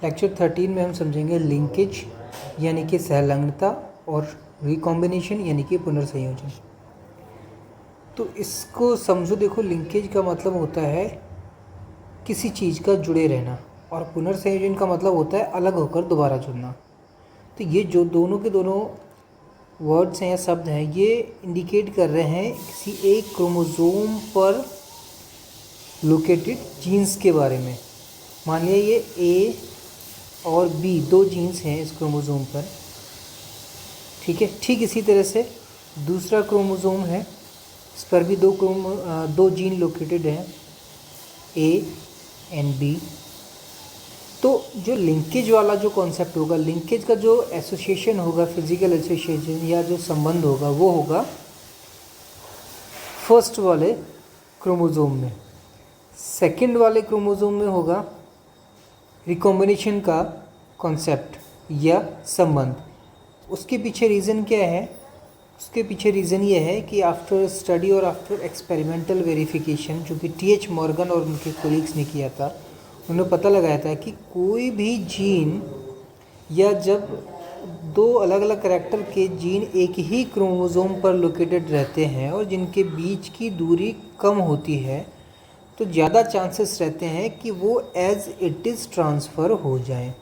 Lecture 13 में हम समझेंगे लिंकेज यानी कि सहलंगनता और रिकॉम्बिनेशन यानी कि पुनर्संयोजन। तो इसको समझो, देखो लिंकेज का मतलब होता है किसी चीज़ का जुड़े रहना और पुनर्संयोजन का मतलब होता है अलग होकर दोबारा जुड़ना। तो ये जो दोनों के दोनों वर्ड्स हैं या शब्द हैं, ये इंडिकेट कर रहे हैं किसी एक क्रोमोसोम पर लोकेटेड जीन्स के बारे में। मान लिया ये ए और बी दो जीन्स हैं इस क्रोमोसोम पर, ठीक है। ठीक इसी तरह से दूसरा क्रोमोसोम है, इस पर भी दो जीन लोकेटेड हैं, ए एंड बी। तो जो लिंकेज वाला जो कॉन्सेप्ट होगा, लिंकेज का जो एसोसिएशन होगा, फिजिकल एसोसिएशन या जो संबंध होगा, वो होगा फर्स्ट वाले क्रोमोसोम में। सेकंड वाले क्रोमोसोम में होगा रिकॉम्बिनेशन का कॉन्सेप्ट या संबंध। उसके पीछे रीज़न क्या है? उसके पीछे रीज़न ये है कि आफ्टर स्टडी और आफ्टर एक्सपेरिमेंटल वेरिफिकेशन, जो कि टी.एच. मॉर्गन और उनके कोलीग्स ने किया था, उन्होंने पता लगाया था कि कोई भी जीन या जब दो अलग अलग करैक्टर के जीन एक ही क्रोमोसोम पर लोकेटेड रहते हैं और जिनके बीच की दूरी कम होती है, तो ज़्यादा चांसेस रहते हैं कि वो एज इट इज़ ट्रांसफ़र हो जाएं।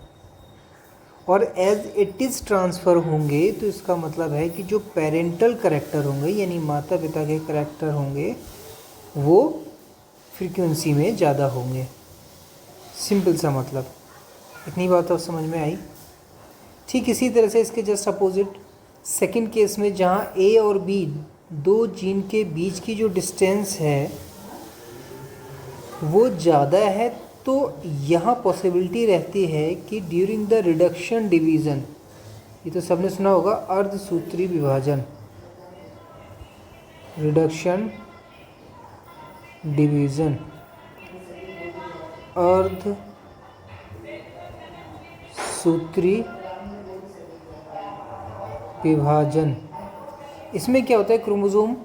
और एज इट इज़ ट्रांसफ़र होंगे तो इसका मतलब है कि जो पेरेंटल करैक्टर होंगे यानी माता पिता के करैक्टर होंगे, वो फ्रीक्वेंसी में ज़्यादा होंगे। सिंपल सा मतलब, इतनी बात अब समझ में आई। ठीक इसी तरह से इसके जस्ट अपोजिट सेकंड केस में, जहाँ ए और बी दो जीन के बीच की जो डिस्टेंस है वो ज़्यादा है, तो यहाँ पॉसिबिलिटी रहती है कि ड्यूरिंग द रिडक्शन डिवीज़न, ये तो सबने सुना होगा, अर्धसूत्री विभाजन, रिडक्शन डिवीज़न, अर्धसूत्री विभाजन। इसमें क्या होता है? क्रोमोसोम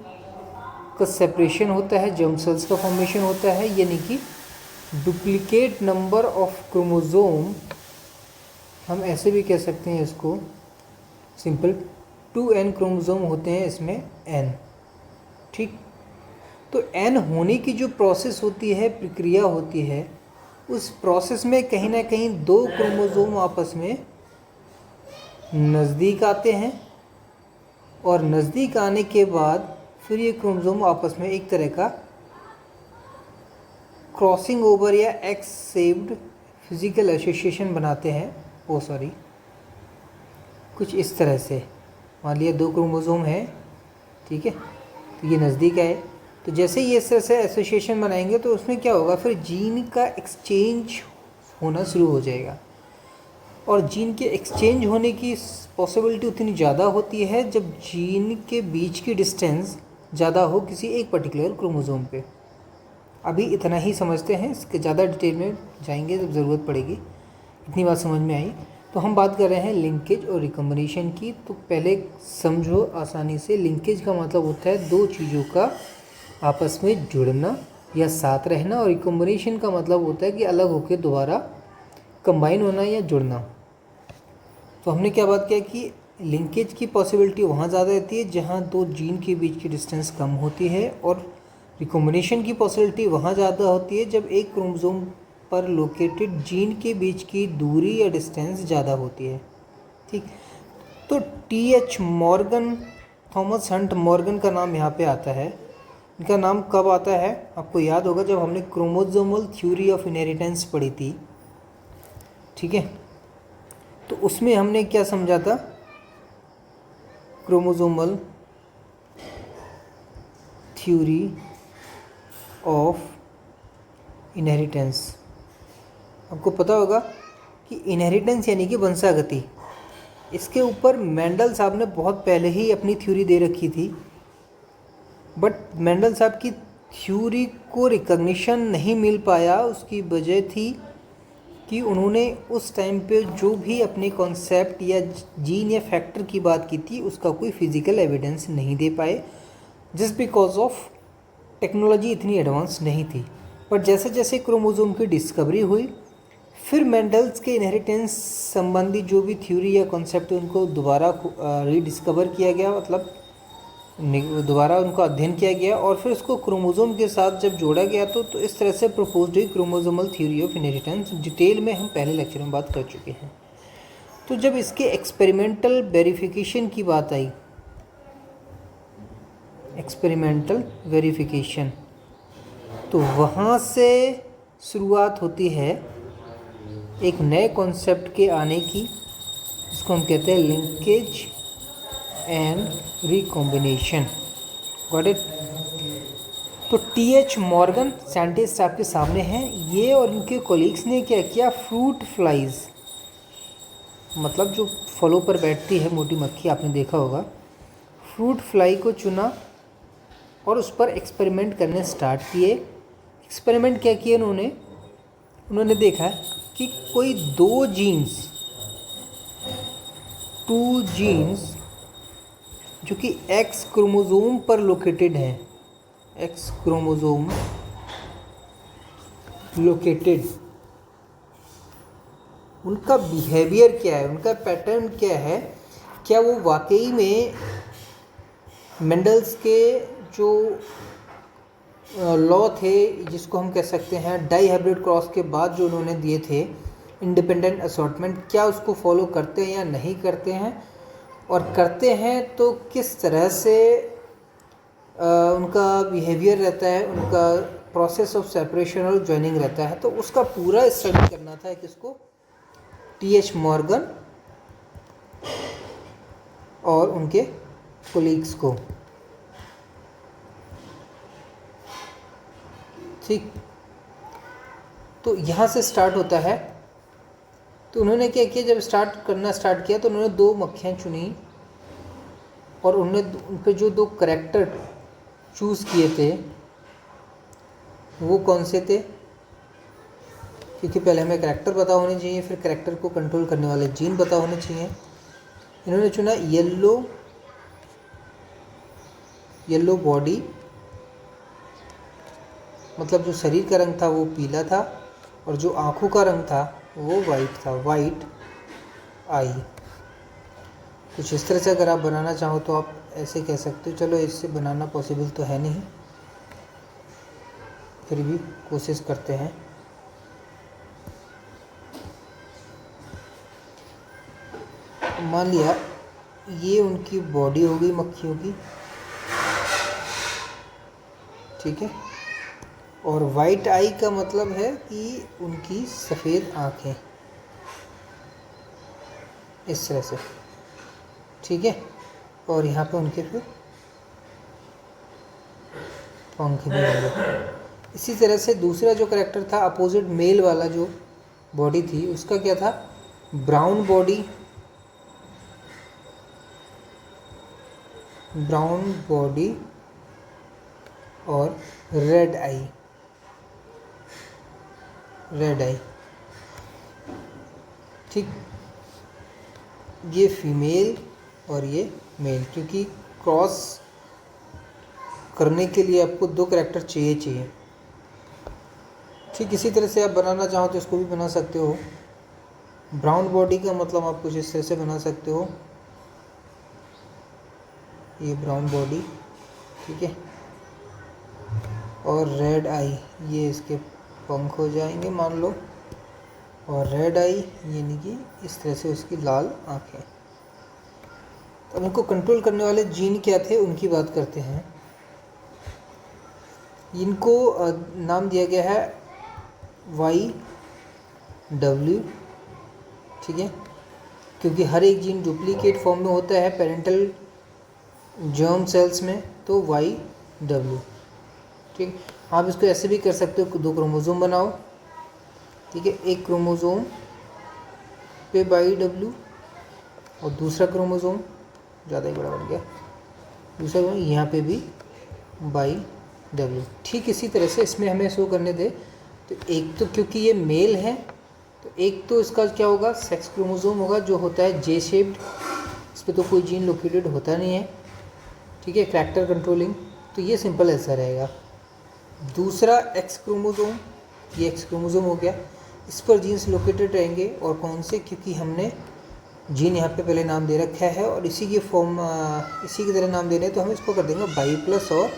का सेपरेशन होता है, जर्म सेल्स का फॉर्मेशन होता है, यानी कि डुप्लीकेट नंबर ऑफ क्रोमोसोम, हम ऐसे भी कह सकते हैं इसको सिंपल, 2n क्रोमोसोम होते हैं इसमें n, ठीक। तो n होने की जो प्रोसेस होती है, प्रक्रिया होती है, उस प्रोसेस में कहीं ना कहीं दो क्रोमोसोम आपस में नज़दीक आते हैं और नज़दीक आने के बाद फिर ये क्रोमोसोम आपस में एक तरह का क्रॉसिंग ओवर या एक्स शेप्ड फिजिकल एसोसिएशन बनाते हैं। कुछ इस तरह से मान लिया दो क्रोमोसोम हैं, ठीक है, तो ये नज़दीक आए, तो जैसे ही इस तरह से एसोसिएशन बनाएंगे तो उसमें क्या होगा, फिर जीन का एक्सचेंज होना शुरू हो जाएगा। और जीन के एक्सचेंज होने की पॉसिबिलिटी उतनी ज़्यादा होती है जब जीन के बीच की डिस्टेंस ज़्यादा हो किसी एक पर्टिकुलर क्रोमोसोम पे। अभी इतना ही समझते हैं, इसके ज़्यादा डिटेल में जाएंगे जब ज़रूरत पड़ेगी। इतनी बात समझ में आई। तो हम बात कर रहे हैं लिंकेज और रिकॉम्बिनेशन की। तो पहले समझो आसानी से, लिंकेज का मतलब होता है दो चीज़ों का आपस में जुड़ना या साथ रहना, और रिकॉम्बिनेशन का मतलब होता है कि अलग होकर दोबारा कंबाइन होना या जुड़ना। तो हमने क्या बात किया कि लिंकेज की पॉसिबिलिटी वहाँ ज़्यादा रहती है जहाँ दो जीन के बीच की डिस्टेंस कम होती है, और रिकॉम्बिनेशन की पॉसिबिलिटी वहाँ ज़्यादा होती है जब एक क्रोमोसोम पर लोकेटेड जीन के बीच की दूरी या डिस्टेंस ज़्यादा होती है, ठीक। तो TH. Morgan, Thomas Hunt Morgan का नाम यहाँ पे आता है। इनका नाम कब आता है आपको याद होगा, जब हमने क्रोमोसोमल थ्योरी ऑफ इनहेरिटेंस पढ़ी थी, ठीक है। तो उसमें हमने क्या समझा था? Chromosomal theory of inheritance. आपको पता होगा कि इनहेरिटेंस यानी कि वंशागति, इसके ऊपर मेंडल साहब ने बहुत पहले ही अपनी थ्योरी दे रखी थी, बट मेंडल साहब की थ्योरी को रिकॉग्निशन नहीं मिल पाया। उसकी वजह थी कि उन्होंने उस टाइम पे जो भी अपने कॉन्सेप्ट या जीन या फैक्टर की बात की थी, उसका कोई फिज़िकल एविडेंस नहीं दे पाए, जस्ट बिकॉज ऑफ टेक्नोलॉजी इतनी एडवांस नहीं थी। पर जैसे जैसे क्रोमोसोम की डिस्कवरी हुई, फिर मेंडल्स के इनहेरिटेंस संबंधी जो भी थ्योरी या कॉन्सेप्ट है उनको दोबारा रीडिस्कवर किया गया, मतलब दोबारा उनका अध्ययन किया गया और फिर उसको क्रोमोसोम के साथ जब जोड़ा गया तो इस तरह से प्रपोज्ड हुई chromosomal theory of inheritance. Detail में हम पहले लेक्चर में बात कर चुके हैं। तो जब इसके एक्सपेरिमेंटल वेरिफिकेशन की बात आई, एक्सपेरिमेंटल वेरिफिकेशन, तो वहाँ से शुरुआत होती है एक नए कॉन्सेप्ट के आने की, जिसको हम कहते हैं linkage and recombination. Got it. तो टी.एच. मॉर्गन साइंटिस्ट आपके सामने हैं, ये और इनके कोलीग्स ने क्या किया, फ्रूट फ्लाइज, मतलब जो फलों पर बैठती है मोटी मक्खी, आपने देखा होगा, फ्रूट फ्लाई को चुना और उस पर एक्सपेरिमेंट करने स्टार्ट किए। एक्सपेरिमेंट क्या किए उन्होंने देखा कि कोई दो जीन्स जो कि एक्स क्रोमोसोम पर लोकेटेड है, एक्स क्रोमोसोम लोकेटेड, उनका बिहेवियर क्या है, उनका पैटर्न क्या है, क्या वो वाकई में मेंडल्स के जो लॉ थे, जिसको हम कह सकते हैं डाई हाइब्रिड क्रॉस के बाद जो उन्होंने दिए थे इंडिपेंडेंट असॉर्टमेंट, क्या उसको फॉलो करते हैं या नहीं करते हैं, और करते हैं तो किस तरह से उनका बिहेवियर रहता है, उनका प्रोसेस ऑफ सेपरेशन और ज्वाइनिंग रहता है। तो उसका पूरा स्टडी करना था किसको, टी.एच. मॉर्गन और उनके कोलीग्स को। ठीक, तो यहाँ से स्टार्ट होता है। तो उन्होंने क्या किया, जब स्टार्ट किया तो उन्होंने दो मक्खियाँ चुनी और उन पे जो दो करैक्टर चूज़ किए थे वो कौन से थे, क्योंकि पहले हमें करैक्टर पता होने चाहिए, फिर करैक्टर को कंट्रोल करने वाले जीन पता होने चाहिए। इन्होंने चुना येलो बॉडी, मतलब जो शरीर का रंग था वो पीला था और जो आँखों का रंग था वो वाइट था, वाइट आई। कुछ इस तरह से अगर आप बनाना चाहो तो आप ऐसे कह सकते हो, चलो इससे बनाना पॉसिबल तो है नहीं, फिर भी कोशिश करते हैं। मान लिया ये उनकी बॉडी हो गई मक्खियों की, ठीक है, और वाइट आई का मतलब है कि उनकी सफ़ेद आँखें, इस तरह से, ठीक है, और यहाँ पे उनके फिर पंख भी होंगे। इसी तरह से दूसरा जो करैक्टर था अपोजिट मेल वाला, जो बॉडी थी उसका क्या था, ब्राउन बॉडी और रेड आई, ठीक, ये फीमेल और ये मेल, क्योंकि क्रॉस करने के लिए आपको दो करैक्टर चाहिए। ठीक इसी तरह से आप बनाना चाहो तो इसको भी बना सकते हो। ब्राउन बॉडी का मतलब आप कुछ इस तरह से बना सकते हो, ये ब्राउन बॉडी, ठीक है, और रेड आई, ये इसके पंख हो जाएंगे मान लो, और रेड आई यानी कि इस तरह से उसकी लाल आँखें। तो अब इनको कंट्रोल करने वाले जीन क्या थे उनकी बात करते हैं। इनको नाम दिया गया है YW, ठीक है, क्योंकि हर एक जीन डुप्लीकेट फॉर्म में होता है पेरेंटल जर्म सेल्स में, तो YW, ठीक। आप इसको ऐसे भी कर सकते हो, दो क्रोमोसोम बनाओ, ठीक है, एक क्रोमोसोम पे YW और दूसरा क्रोमोसोम, ज़्यादा ही बड़ा बन गया, दूसरा यहाँ पे भी YW। ठीक इसी तरह से इसमें हमें शो करने दे, तो एक तो क्योंकि ये मेल है तो एक तो इसका क्या होगा, सेक्स क्रोमोसोम होगा जो होता है जे शेप्ड, इस पर तो कोई जीन लोकेटेड होता नहीं है, ठीक है, करैक्टर कंट्रोलिंग, तो ये सिंपल ऐसा रहेगा। दूसरा एक्स क्रोमोसोम, ये एक्स क्रोमोसोम हो गया, इस पर जीन्स लोकेटेड रहेंगे। और कौन से, क्योंकि हमने जीन यहाँ पे पहले नाम दे रखा है और इसी की फॉर्म इसी की तरह नाम देने, तो हम इसको कर देंगे बाई प्लस और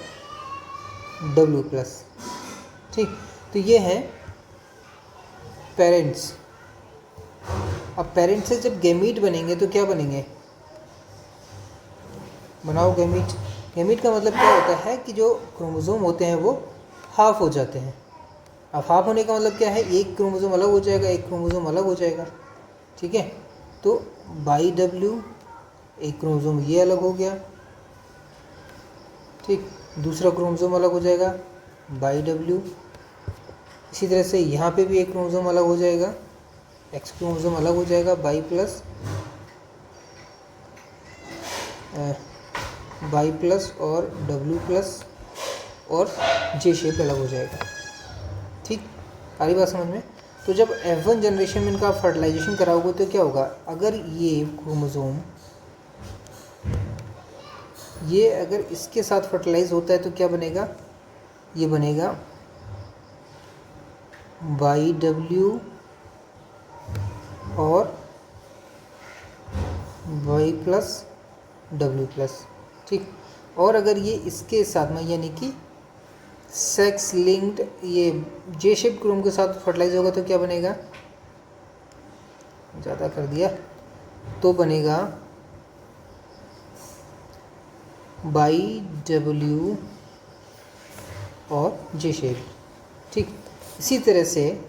डब्ल्यू प्लस। ठीक, तो ये हैं पेरेंट्स। अब पेरेंट्स से जब गैमीट बनेंगे तो क्या बनेंगे, बनाओ गैमीट। गैमीट का मतलब क्या होता है कि जो क्रोमोसोम होते हैं वो हाफ हो जाते हैं। अब हाफ होने का मतलब क्या है, एक क्रोमोसोम अलग हो जाएगा, एक क्रोमोसोम अलग हो जाएगा। ठीक है, तो बाई डब्ल्यू, एक क्रोमोसोम ये अलग हो गया। ठीक, दूसरा क्रोमोसोम अलग हो जाएगा बाई डब्ल्यू। इसी तरह से यहाँ पे भी एक क्रोमोसोम अलग हो जाएगा, एक्स क्रोमोसोम अलग हो जाएगा बाई प्लस और डब्ल्यू प्लस और जे शेप अलग हो जाएगा। ठीक, सारी बात समझ में। तो जब F1 जनरेशन में इनका फर्टिलाइजेशन कराओगे तो क्या होगा, अगर ये क्रोमोसोम ये अगर इसके साथ फर्टिलाइज होता है तो क्या बनेगा, ये बनेगा बाई डब्ल्यू और वाई प्लस डब्ल्यू प्लस। ठीक, और अगर ये इसके साथ में यानी कि सेक्स लिंक्ड ये जे शेप क्रोम के साथ फर्टिलाइज होगा तो क्या बनेगा, ज़्यादा कर दिया, तो बनेगा बाई डब्ल्यू और जे शेप। ठीक, इसी तरह से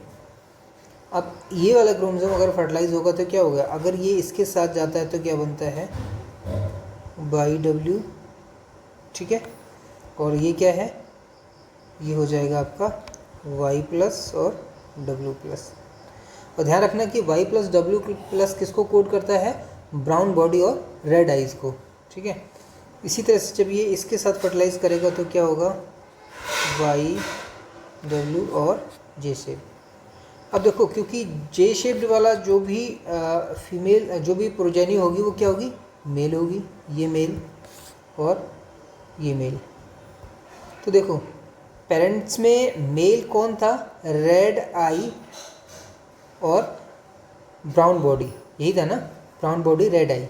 अब ये वाला क्रोमोसोम अगर फर्टिलाइज होगा तो क्या होगा, अगर ये इसके साथ जाता है तो क्या बनता है बाई डब्ल्यू। ठीक है, और ये क्या है, ये हो जाएगा आपका वाई प्लस और डब्ल्यू प्लस। और ध्यान रखना कि वाई प्लस डब्ल्यू प्लस किसको कोड करता है, ब्राउन बॉडी और रेड आइज़ को। ठीक है, इसी तरह से जब ये इसके साथ फर्टिलाइज करेगा तो क्या होगा वाई डब्ल्यू और जे शेप। अब देखो, क्योंकि जे शेप्ड वाला जो भी फीमेल जो भी प्रोजेनी होगी वो क्या होगी, मेल होगी, ये मेल और ये मेल। तो देखो पेरेंट्स में मेल कौन था, रेड आई और ब्राउन बॉडी, यही था ना, ब्राउन बॉडी रेड आई।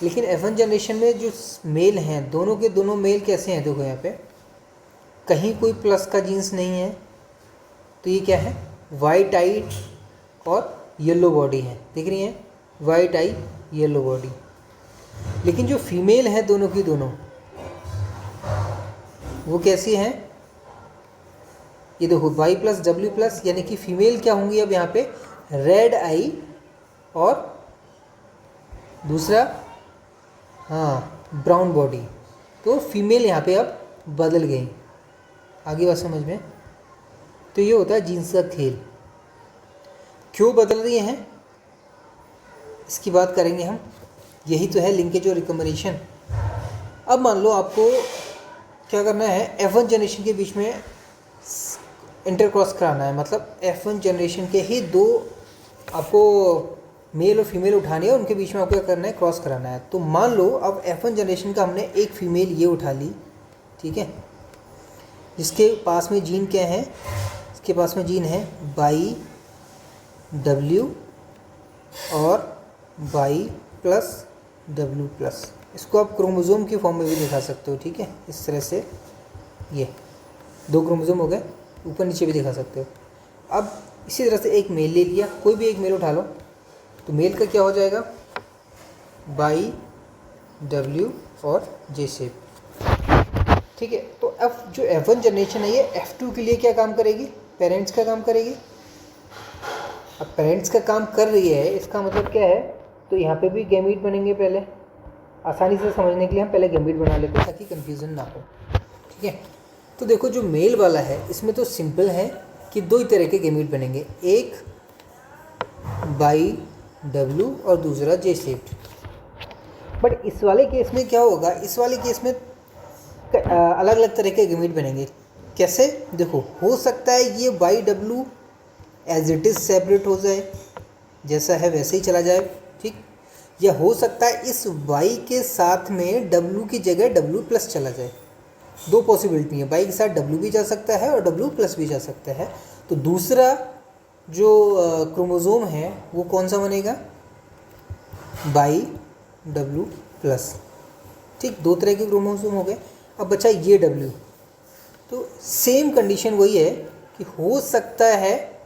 लेकिन F1 जनरेशन में जो मेल हैं दोनों के दोनों मेल कैसे हैं, देखो यहाँ पे कहीं कोई प्लस का जीन्स नहीं है, तो ये क्या है वाइट आई और येलो बॉडी है, दिख रही है वाइट आई येलो बॉडी। लेकिन जो फीमेल है दोनों की दोनों वो कैसी हैं, ये देखो वाई प्लस डब्ल्यू प्लस, यानी कि फीमेल क्या होंगी अब यहाँ पे रेड आई और दूसरा ब्राउन बॉडी। तो फीमेल यहाँ पे अब बदल गई। आगे बात समझ में। तो ये होता है जीन्स का खेल। क्यों बदल रही हैं इसकी बात करेंगे हम, यही तो है लिंकेज और रिकम्बिनेशन। अब मान लो आपको क्या करना है, F1 जनरेशन के बीच में इंटरक्रॉस कराना है, मतलब F1 जनरेशन के ही दो आपको मेल और फीमेल उठानी है, उनके बीच में आपको क्या करना है, क्रॉस कराना है। तो मान लो अब F1 जनरेशन का हमने एक फीमेल ये उठा ली, ठीक है, जिसके पास में जीन क्या है, इसके पास में जीन है बाई डब्ल्यू और बाई प्लस डब्ल्यू प्लस। इसको आप क्रोमोसोम की फॉर्म में भी दिखा सकते हो। ठीक है, इस तरह से ये दो क्रोमोसोम हो गए, ऊपर नीचे भी दिखा सकते हो। अब इसी तरह से एक मेल ले लिया, कोई भी एक मेल उठा लो, तो मेल का क्या हो जाएगा बाई डब्ल्यू और जे शेप। ठीक है, तो अब जो F1 जनरेशन है ये F2 के लिए क्या काम करेगी, पेरेंट्स का काम करेगी। अब पेरेंट्स का काम कर रही है, इसका मतलब क्या है, तो यहाँ पे भी गैमीट बनेंगे। पहले आसानी से समझने के लिए हम पहले गैमीट बना लेते हैं ताकि कंफ्यूजन ना हो। ठीक है, तो देखो जो मेल वाला है इसमें तो सिंपल है कि दो ही तरह के गैमीट बनेंगे, एक बाई डब्ल्यू और दूसरा जे शेप्ड। बट इस वाले केस में क्या होगा, इस वाले केस में अलग अलग तरह के गैमीट बनेंगे। कैसे, देखो हो सकता है ये by W as it is separate हो जाए, जैसा है वैसे ही चला जाए। ठीक, या हो सकता है इस वाई के साथ में डब्ल्यू की जगह डब्ल्यू प्लस चला जाए। दो पॉसिबिलिटी है, वाई के साथ डब्ल्यू भी जा सकता है और डब्ल्यू प्लस भी जा सकता है। तो दूसरा जो क्रोमोज़ोम है वो कौन सा बनेगा, बाई डब्ल्यू प्लस। ठीक, दो तरह के क्रोमोज़ोम हो गए। अब बचा ये डब्ल्यू, तो सेम कंडीशन वही है कि हो सकता है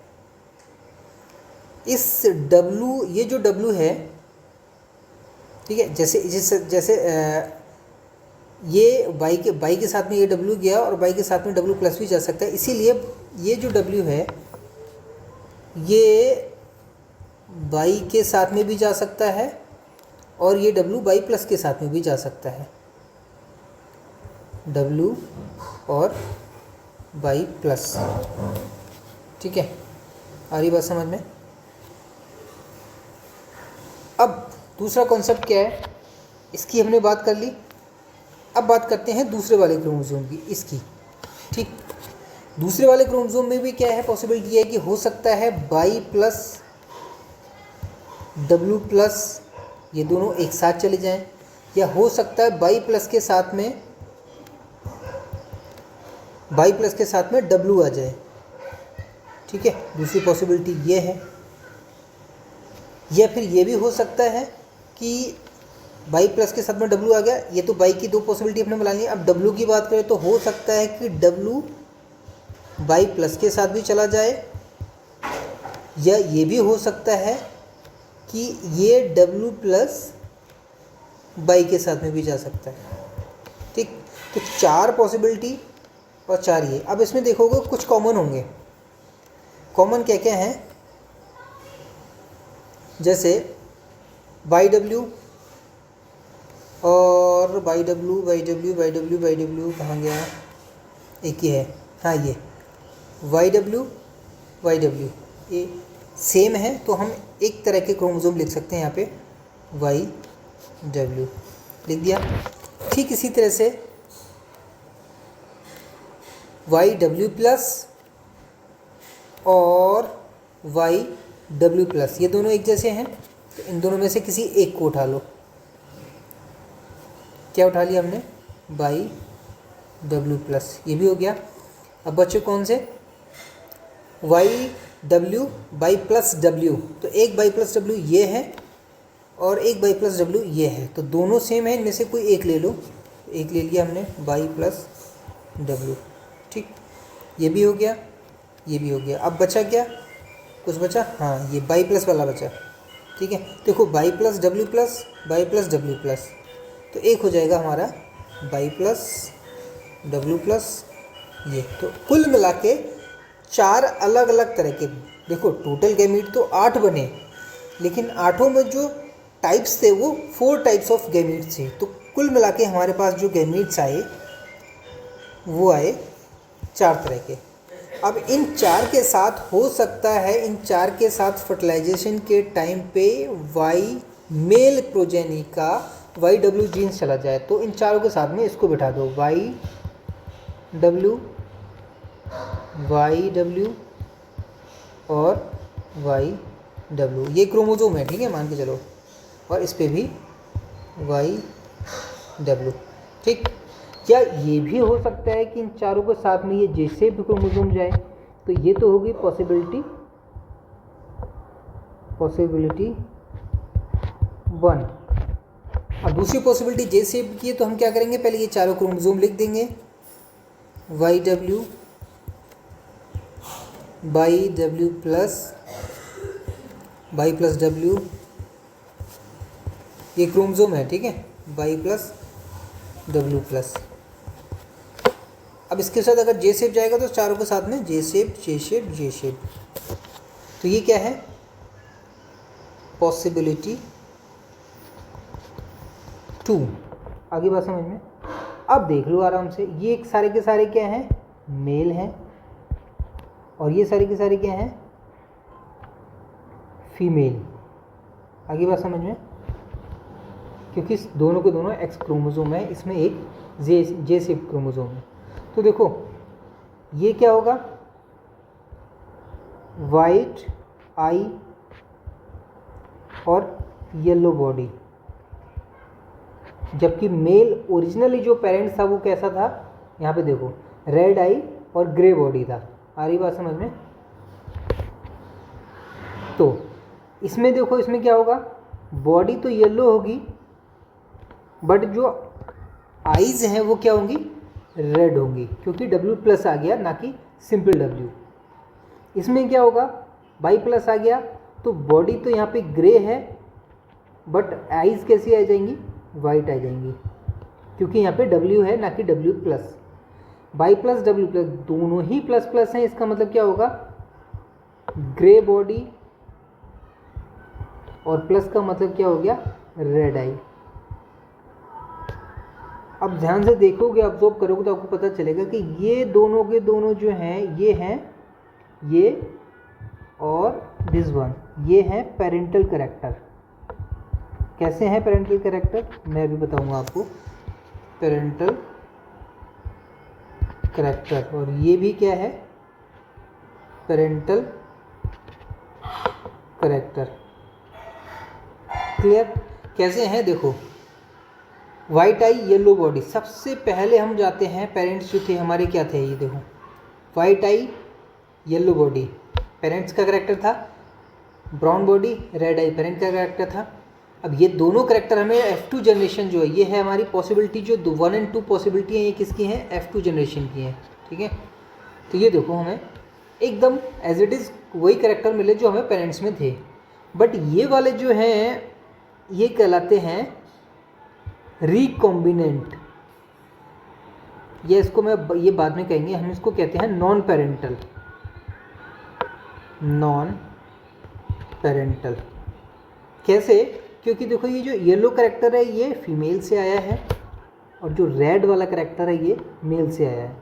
इस डब्ल्यू, ये जो डब्ल्यू है, ठीक है, जैसे जैसे जैसे ये बाई के साथ में ये डब्ल्यू गया और बाई के साथ में डब्ल्यू प्लस भी जा सकता है, इसीलिए ये जो डब्ल्यू है ये बाई के साथ में भी जा सकता है और ये डब्ल्यू बाई प्लस के साथ में भी जा सकता है, डब्ल्यू और बाई प्लस। ठीक है, आ रही बात समझ में। अब दूसरा कॉन्सेप्ट क्या है, इसकी हमने बात कर ली। अब बात करते हैं दूसरे वाले क्रोमोसोम की, इसकी। ठीक, दूसरे वाले क्रोमोसोम में भी क्या है, पॉसिबिलिटी है कि हो सकता है बाई प्लस डब्ल्यू प्लस ये दोनों एक साथ चले जाएं, या हो सकता है बाई प्लस के साथ में डब्ल्यू आ जाए। ठीक है, दूसरी पॉसिबिलिटी ये है। या फिर ये भी हो सकता है कि बाई प्लस के साथ में डब्ल्यू आ गया। ये तो बाई की दो पॉसिबिलिटी अपने बना ली। अब डब्ल्यू की बात करें तो हो सकता है कि डब्ल्यू बाई प्लस के साथ भी चला जाए, या ये भी हो सकता है कि ये डब्ल्यू प्लस बाई के साथ में भी जा सकता है। ठीक, तो 4 पॉसिबिलिटी और 4 ये। अब इसमें देखोगे कुछ कॉमन होंगे। कॉमन क्या क्या हैं, जैसे बाई डब्ल्यू और बाई डब्ल्यू कहाँ गया, एक ही है, हाँ ये वाई डब्ल्यू ये सेम है, तो हम एक तरह के क्रोमोसोम लिख सकते हैं यहाँ पे, वाई डब्ल्यू लिख दिया। ठीक इसी तरह से वाई डब्ल्यू प्लस और वाई डब्ल्यू प्लस, ये दोनों एक जैसे हैं, तो इन दोनों में से किसी एक को उठा लो। क्या उठा लिया हमने, बाई डब्ल्यू प्लस, ये भी हो गया। अब बच्चे कौन से, Y W by plus W, तो एक बाई प्लस डब्ल्यू ये है और एक बाई प्लस डब्ल्यू ये है, तो दोनों सेम है, इनमें से कोई एक ले लो। एक ले लिया हमने, बाई प्लस डब्ल्यू। ठीक, ये भी हो गया, ये भी हो गया। अब बचा क्या, कुछ बचा, हाँ ये बाई प्लस वाला बचा। ठीक है, देखो बाई प्लस डब्ल्यू प्लस, तो एक हो जाएगा हमारा बाई प्लस डब्ल्यू प्लस ये। तो कुल मिला के 4 अलग अलग तरह के, देखो टोटल गैमीट तो 8 बने, लेकिन 8 में जो टाइप्स थे वो 4 टाइप्स ऑफ गैमीट थे। तो कुल मिला के हमारे पास जो गैमीट्स आए वो आए 4 तरह के। अब इन 4 के साथ हो सकता है, इन 4 के साथ फर्टिलाइजेशन के टाइम पे वाई मेल प्रोजेनी का वाई डब्ल्यू जीन्स चला जाए, तो इन चारों के साथ में इसको बिठा दो, वाई डब्ल्यू और वाई डब्ल्यू, ये क्रोमोसोम है। ठीक है, मान के चलो, और इस पे भी वाई डब्ल्यू। ठीक, क्या ये भी हो सकता है कि इन चारों के साथ में ये जैसे भी क्रोमोसोम जाए, तो ये तो होगी पॉसिबिलिटी 1। और दूसरी पॉसिबिलिटी जे शेप की है, तो हम क्या करेंगे, पहले ये चारों क्रोमोसोम लिख देंगे, Y W by W plus W, ये क्रोमोसोम है। ठीक है, बाई प्लस डब्ल्यू प्लस। अब इसके साथ अगर जे शेप जाएगा तो चारों के साथ में जे शेप। तो ये क्या है, पॉसिबिलिटी 2। आगे बात समझ में। अब देख लो आराम से, ये सारे के सारे क्या हैं, मेल हैं, और ये सारे के सारे क्या हैं, फीमेल। आगे बात समझ में, क्योंकि दोनों के दोनों एक्स क्रोमोसोम है, इसमें एक जे शेप क्रोमोसोम है। तो देखो ये क्या होगा, वाइट आई और येलो बॉडी, जबकि मेल ओरिजिनली जो पेरेंट्स था वो कैसा था, यहाँ पे देखो रेड आई और ग्रे बॉडी था। आ रही बात समझ में। तो इसमें देखो, इसमें क्या होगा, बॉडी तो येलो होगी बट जो आईज हैं वो क्या होंगी, रेड होंगी, क्योंकि W+ आ गया ना कि सिंपल W। इसमें क्या होगा, Y+ आ गया, तो बॉडी तो यहाँ पे ग्रे है बट आईज कैसी आ जाएंगी, वाइट आ जाएंगी, क्योंकि यहाँ पे W है ना कि W+। Y+ W+ दोनों ही प्लस हैं, इसका मतलब क्या होगा, ग्रे बॉडी और प्लस का मतलब क्या हो गया, रेड आई। अब ध्यान से देखोगे, ऑब्जर्व करोगे तो आपको पता चलेगा कि ये दोनों के दोनों जो हैं ये हैं, ये और दिस वन, ये हैं पेरेंटल कैरेक्टर। कैसे हैं पेरेंटल कैरेक्टर, मैं अभी बताऊंगा आपको। पेरेंटल कैरेक्टर, और ये भी क्या है, पेरेंटल कैरेक्टर। क्लियर, कैसे हैं देखो, वाइट आई येलो बॉडी, सबसे पहले हम जाते हैं, पेरेंट्स जो थे हमारे क्या थे, ये देखो वाइट आई येलो बॉडी पेरेंट्स का करेक्टर था, ब्राउन बॉडी रेड आई पेरेंट का करेक्टर था। अब ये दोनों करेक्टर हमें F2 जनरेशन जो है, ये है हमारी पॉसिबिलिटी, जो 1 और 2 पॉसिबिलिटी हैं ये किसकी हैं, F2 जनरेशन की हैं, ठीक है। तो ये देखो हमें एकदम एज इट इज़ वही करेक्टर मिले जो हमें पेरेंट्स में थे, बट ये वाले जो हैं ये कहलाते हैं रिकॉम्बिनेंट। ये इसको मैं ये बाद में कहेंगे, हम इसको कहते हैं नॉन पेरेंटल। नॉन पेरेंटल कैसे, क्योंकि देखो ये जो येलो करेक्टर है ये फीमेल से आया है और जो रेड वाला करेक्टर है ये मेल से आया है।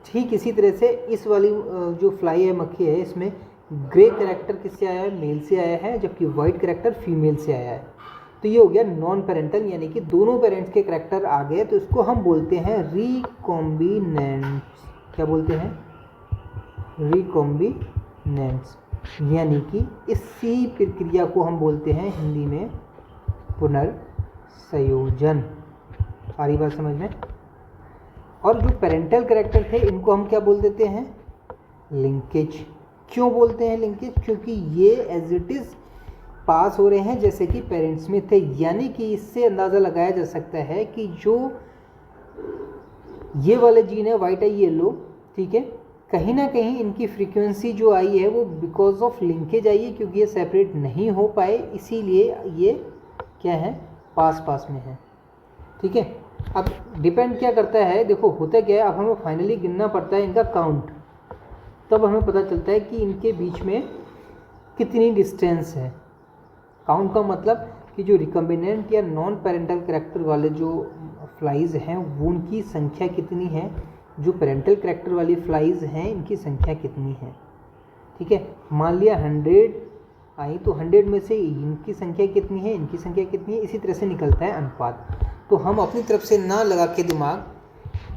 ठीक इसी तरह से इस वाली जो फ्लाई है, मक्खी है, इसमें ग्रे करेक्टर किससे आया है, मेल से आया है, जबकि वाइट करेक्टर फीमेल से आया है। तो ये हो गया नॉन पेरेंटल, यानी कि दोनों पेरेंट्स के करेक्टर आ गए, तो इसको हम बोलते हैं रिकॉम्बिनेंट्स। क्या बोलते हैं, रिकॉम्बिनेंट्स, यानी कि इसी प्रक्रिया को हम बोलते हैं हिंदी में पुनर्संयोजन। आ रही बात समझ में। और जो पेरेंटल करेक्टर थे इनको हम क्या बोल देते हैं, लिंकेज। क्यों बोलते हैं लिंकेज, क्योंकि ये एज इट इज़ पास हो रहे हैं जैसे कि पेरेंट्स में थे, यानी कि इससे अंदाज़ा लगाया जा सकता है कि जो ये वाले जीन है वाइट आई येलो, ठीक है, कहीं ना कहीं इनकी फ्रीक्वेंसी जो आई है वो बिकॉज ऑफ लिंकेज आई है, क्योंकि ये सेपरेट नहीं हो पाए, इसीलिए ये क्या है, पास पास में है, ठीक है। अब डिपेंड क्या करता है, देखो होता क्या है, अब हमें फाइनली गिनना पड़ता है इनका काउंट, तब हमें पता चलता है कि इनके बीच में कितनी डिस्टेंस है। काउंट का मतलब कि जो रिकम्बिनेंट या नॉन पेरेंटल कैरेक्टर वाले जो फ्लाइज हैं वो उनकी संख्या कितनी है, जो पेरेंटल कैरेक्टर वाली फ्लाइज हैं इनकी संख्या कितनी है, ठीक है। मान लिया 100 आई, तो 100 में से इनकी संख्या कितनी है, इनकी संख्या कितनी है, इसी तरह से निकलता है अनुपात। तो हम अपनी तरफ से ना लगा के दिमाग,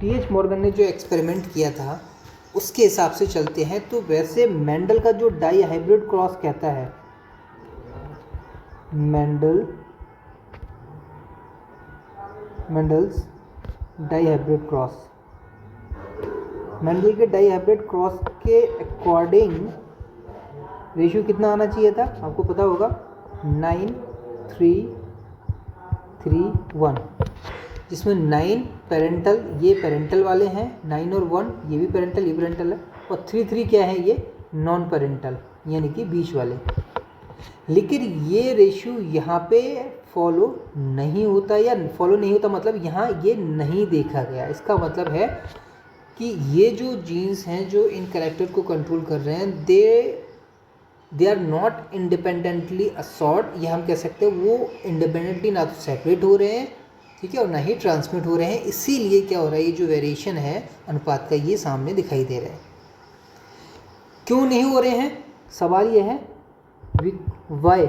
T.H. मॉर्गन ने जो एक्सपेरिमेंट किया था उसके हिसाब से चलते हैं। तो वैसे मेंडल का जो डाई हाइब्रिड क्रॉस कहता है, Mendel's dihybrid cross, Mendel के डाई हाइब्रिड क्रॉस के अकॉर्डिंग रेशियो कितना आना चाहिए था, आपको पता होगा 9:3:1, जिसमें 9 पेरेंटल, ये पेरेंटल वाले हैं, 9 और 1 ये भी पेरेंटल, ये पेरेंटल है, और 3 क्या है, ये नॉन पेरेंटल यानी कि बीच वाले। लेकिन ये रेशियो यहाँ पे फॉलो नहीं होता, या फॉलो नहीं होता मतलब यहाँ ये नहीं देखा गया। इसका मतलब है कि ये जो जीन्स हैं जो इन कैरेक्टर को कंट्रोल कर रहे हैं, they are not independently assort, या हम कह सकते हैं वो इंडिपेंडेंटली ना तो सेपरेट हो रहे हैं, ठीक है, और ना ही ट्रांसमिट हो रहे हैं। इसीलिए क्या हो रहा है, ये जो वेरिएशन है अनुपात का ये सामने दिखाई दे रहा है। क्यों नहीं हो रहे हैं, सवाल ये है वाई,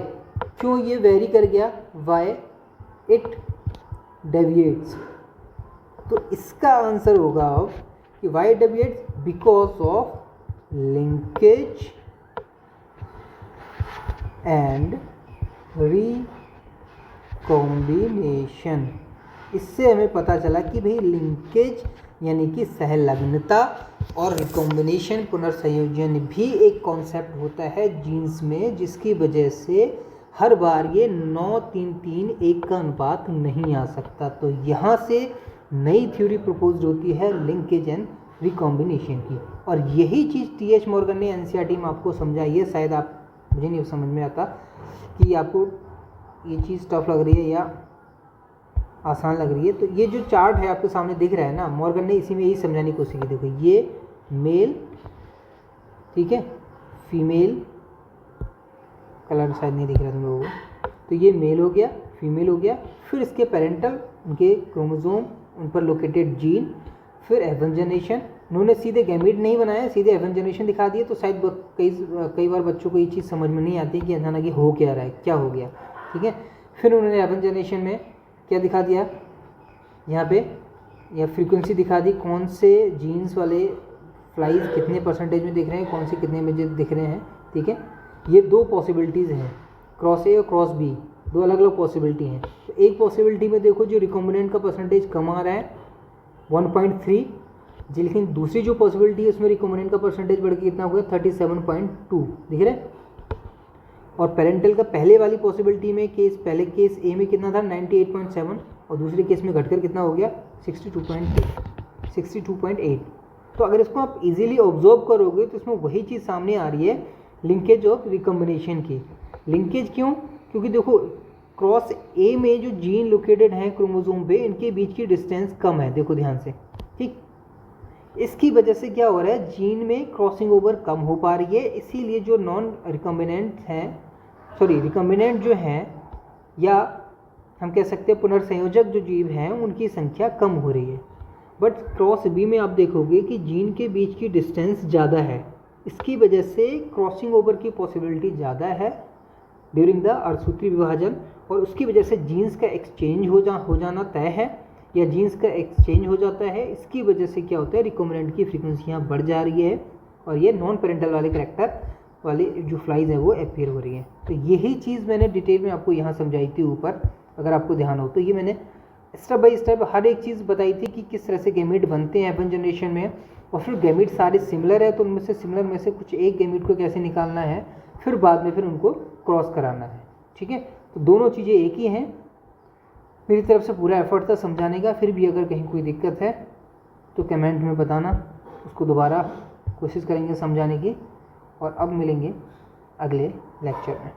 क्यों ये वेरी कर गया, वाई इट डेविएट्स। तो इसका आंसर होगा अब कि why deviates because of linkage and recombination. इससे हमें पता चला कि भाई लिंकेज यानी कि सहलग्नता और रिकॉम्बिनेशन पुनर्संयोजन भी एक कॉन्सेप्ट होता है जीन्स में, जिसकी वजह से हर बार ये 9-3-3-1 का अनुपात नहीं आ सकता। तो यहाँ से नई थ्योरी प्रपोज्ड होती है लिंकेज एंड रिकॉम्बिनेशन की, और यही चीज़ टी.एच. मॉर्गन ने एनसीईआरटी में आपको समझाई है। शायद मुझे नहीं समझ में आता कि आपको ये चीज़ टफ लग रही है या आसान लग रही है। तो ये जो चार्ट है आपके सामने दिख रहा है ना, मॉर्गन ने इसी में यही समझाने की कोशिश की। देखो ये मेल, ठीक है, फीमेल, कलर शायद नहीं दिख रहा तुम लोगों को, तो ये मेल हो गया, फीमेल हो गया, फिर इसके पेरेंटल, उनके क्रोमोसोम, उन पर लोकेटेड जीन, फिर एवन जनरेशन। उन्होंने सीधे गैमीट नहीं बनाया, सीधे एवन जनरेशन दिखा दिए, तो शायद कई बार बच्चों को ये चीज़ समझ में नहीं आती कि अचानक ये हो क्या रहा है, क्या हो गया, ठीक है। फिर उन्होंने एवन जनरेशन में क्या दिखा दिया, यहाँ पे या फ्रीक्वेंसी दिखा दी, कौन से जीन्स वाले फ्लाइज कितने परसेंटेज में दिख रहे हैं, कौन से कितने में दिख रहे हैं, ठीक है। ये दो पॉसिबिलिटीज़ हैं, क्रॉस ए और क्रॉस बी, दो अलग अलग पॉसिबिलिटी हैं। तो एक पॉसिबिलिटी में देखो जो रिकॉम्बिनेंट का परसेंटेज कम आ रहा है 1.3 जी, लेकिन दूसरी जो पॉसिबिलिटी है उसमें रिकॉम्बिनेंट का परसेंटेज बढ़ के कितना हो गया 37.2, दिख रहा है। और पेरेंटल का पहले वाली पॉसिबिलिटी में पहले केस ए में कितना था 98.7, और दूसरे केस में घटकर कितना हो गया 62.8। तो अगर इसको आप इजीली ऑब्जर्व करोगे तो इसमें वही चीज़ सामने आ रही है, लिंकेज और रिकॉम्बिनेशन की। लिंकेज क्यों? क्योंकि देखो क्रॉस ए में जो जीन लोकेटेड हैं क्रोमोसोम पे, इनके बीच की डिस्टेंस कम है, देखो ध्यान से, ठीक। इसकी वजह से क्या हो रहा है, जीन में क्रॉसिंग ओवर कम हो पा रही है, इसीलिए जो नॉन रिकॉम्बिनेंट हैं, रिकॉम्बिनेंट जो हैं, या हम कह सकते हैं पुनर्संयोजक जो जीव हैं, उनकी संख्या कम हो रही है। बट क्रॉस बी में आप देखोगे कि जीन के बीच की डिस्टेंस ज़्यादा है, इसकी वजह से क्रॉसिंग ओवर की पॉसिबिलिटी ज़्यादा है ड्यूरिंग द अर्धसूत्री विभाजन, और उसकी वजह से जीन्स का एक्सचेंज हो जाना तय है, या जीन्स का एक्सचेंज हो जाता है। इसकी वजह से क्या होता है, रिकॉम्बिनेंट की फ्रीक्वेंसियाँ बढ़ जा रही है, और ये नॉन पेरेंटल वाले करैक्टर वाले जो फ्लाइज हैं वो अपीयर हो रही हैं। तो यही चीज़ मैंने डिटेल में आपको यहाँ समझाई थी ऊपर, अगर आपको ध्यान हो तो। ये मैंने स्टेप बाय स्टेप हर एक चीज़ बताई थी कि किस तरह से गैमीट बनते हैं एवन जनरेशन में, और फिर गैमीट सारे सिमिलर है तो उनमें से सिमिलर में से कुछ एक गैमीट को कैसे निकालना है, फिर बाद में फिर उनको क्रॉस कराना है, ठीक है। तो दोनों चीज़ें एक ही हैं। मेरी तरफ से पूरा एफर्ट था समझाने का, फिर भी अगर कहीं कोई दिक्कत है तो कमेंट में बताना, उसको दोबारा कोशिश करेंगे समझाने की। और अब मिलेंगे अगले लेक्चर में।